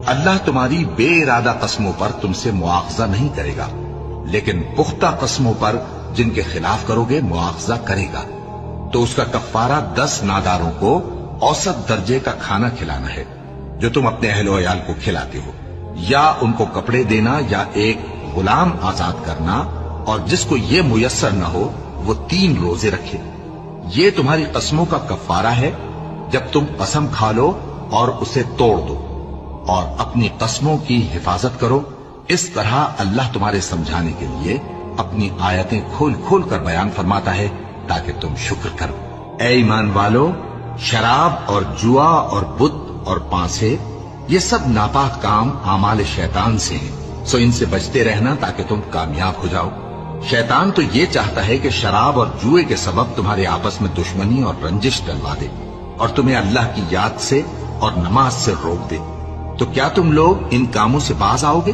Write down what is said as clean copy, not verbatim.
اللہ تمہاری بے ارادہ قسموں پر تم سے مواخذہ نہیں کرے گا، لیکن پختہ قسموں پر جن کے خلاف کرو گے مواخذہ کرے گا۔ تو اس کا کفارہ 10 ناداروں کو اوسط درجے کا کھانا کھلانا ہے جو تم اپنے اہل و عیال کو کھلاتے ہو، یا ان کو کپڑے دینا یا ایک غلام آزاد کرنا، اور جس کو یہ میسر نہ ہو وہ 3 روزے رکھے۔ یہ تمہاری قسموں کا کفارہ ہے جب تم قسم کھا لو اور اسے توڑ دو، اور اپنی قسموں کی حفاظت کرو۔ اس طرح اللہ تمہارے سمجھانے کے لیے اپنی آیتیں کھول کھول کر بیان فرماتا ہے تاکہ تم شکر کرو۔ اے ایمان والو، شراب اور جوا اور بت اور پانسے، یہ سب ناپاک کام اعمال شیطان سے ہیں، سو ان سے بچتے رہنا تاکہ تم کامیاب ہو جاؤ۔ شیطان تو یہ چاہتا ہے کہ شراب اور جوئے کے سبب تمہارے آپس میں دشمنی اور رنجش ڈلوا دے، اور تمہیں اللہ کی یاد سے اور نماز سے روک دے۔ تو کیا تم لوگ ان کاموں سے باز آؤ گے؟